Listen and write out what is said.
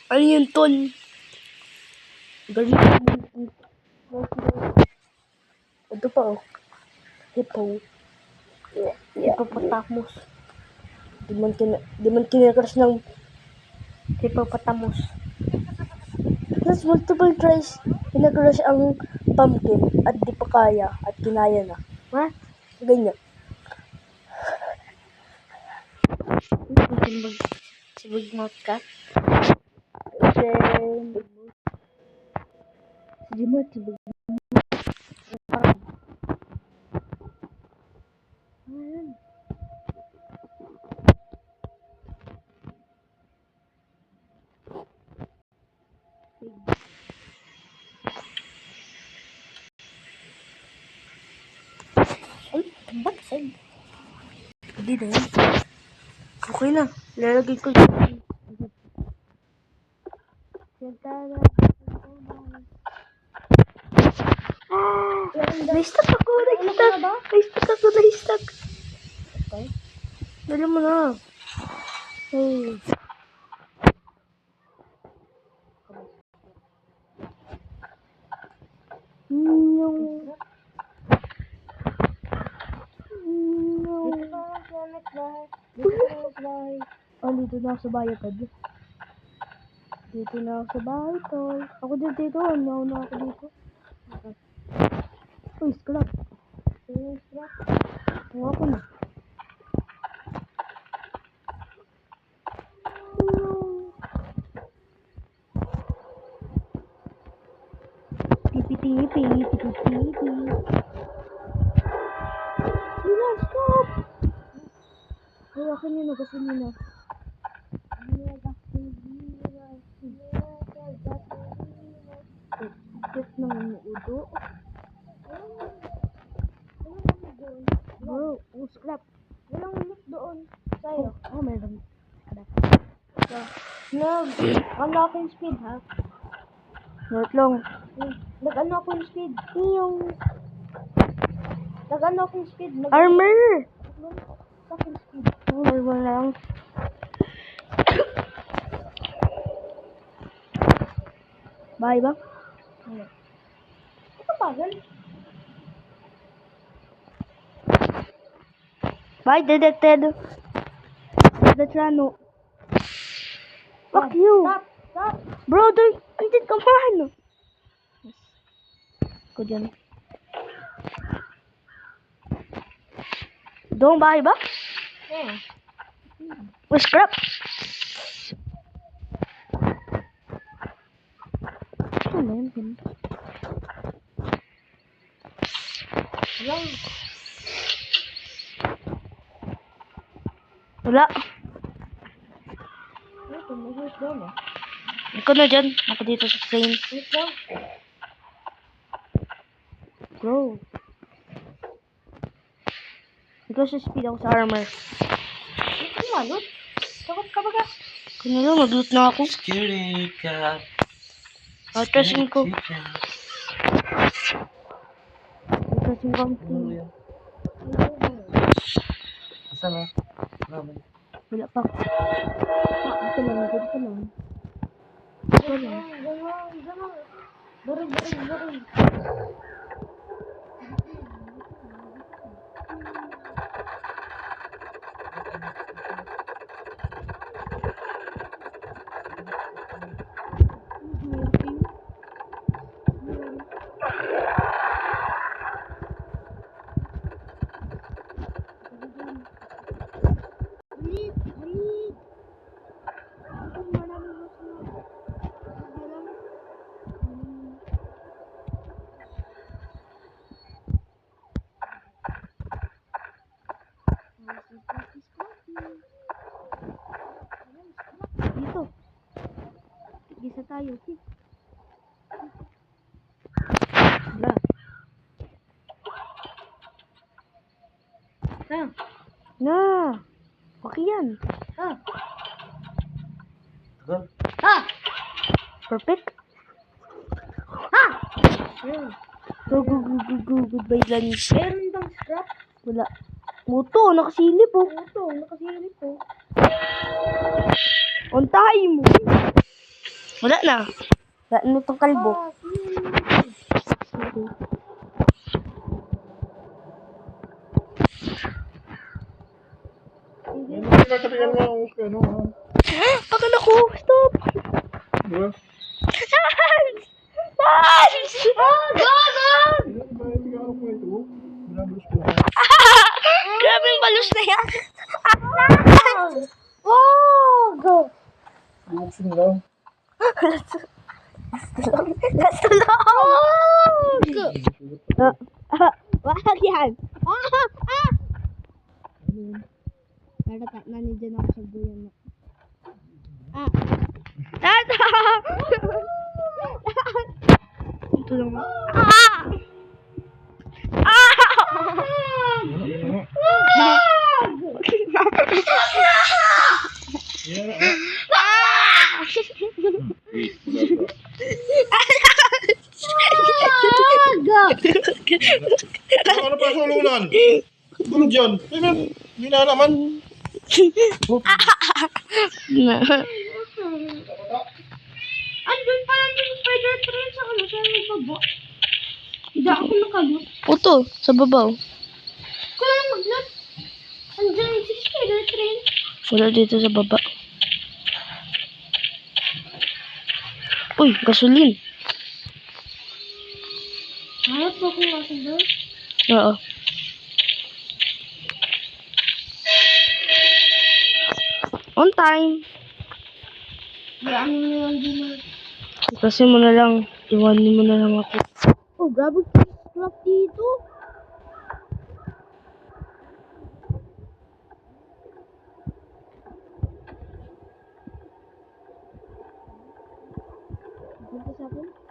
Ano yun, tol? Galing. Ito pa, oh. Hippo. Hippopotamus. Di man kinakrush ng hippopotamus. Tapos multiple tries, kinakrush ang pumpkin at di pa kaya at kinaya na. Ha? Ganyan. Sibig mouth ka? Sibig mouth. Parang. Ayan. Ay, baksay. Hindi na yan. Okay na. Lalagay ko. Na-stuck ako. Na-stuck. Okay. Dali mo na. Hey. Dito na ako sa bahay, Tad. Dito na ako sa bahay, tol. Ako dito. Nauna ako dito. Uy, scrap. Huwag ako na. Tipi. Wala, stop! Ay, akin yun, gasolina. Ikit ng udo. Bro, scrap. Walang loot doon. Sa'yo. Meron. Scrap. Nag-ano ako yung speed, ha? Wait lang. Nag-ano ako yung speed. Nag-ano ako yung speed. Armor! Fucking speed. Wala lang. Bye ba? Wala. Ito bagal. Bye, detected. Detrano. Fuck you. Stop. Bro, andit ka man. Ko dyan. Doon bahay ba? Yeah. Scrap. Ano yun? Wala. Ikaw na dyan. Ako dito sa train. Bro. Ikaw sa speed, ako sa armor. Ito yung malot. Takot ka baga? Kano lang, mag-loot na ako. Security ka. Atrasin ko. Atrasin ko ang team. Asa na? Wala pa. Ito lang. Baril. Dito. Gisa tayo. Wala. Na. Okay yan. Go. Perfect. Go. Goodbye lunch. Meron bang scrap? Wala. Muto, nakasilip po. Muto, nakasilip po. On time. Wala na. Wala na itong kalbo. Akan ako. Stop. Lance! Lance! Grabe yung balos na yan. Go! Last tulog. Wag yan. Narata na ni dyan ako sa buyan mo. Tata! Ito lang. Ano pa sa ulunan? Tulog dyan. Hindi na naman. Andun pa lang yung spider train sa ano, sa baba. Hindi ako nakalot. Oto, sa babaw. Kung lang maglot, andyan yung spider train. Wala dito sa baba. Uy, gasolin. Harap po kung gasolin. Oo. On time. Yan mo yung dinner. Kasi mo na lang. Iwanin mo na lang ako. Oh, grabe craft dito. Dito sa akin.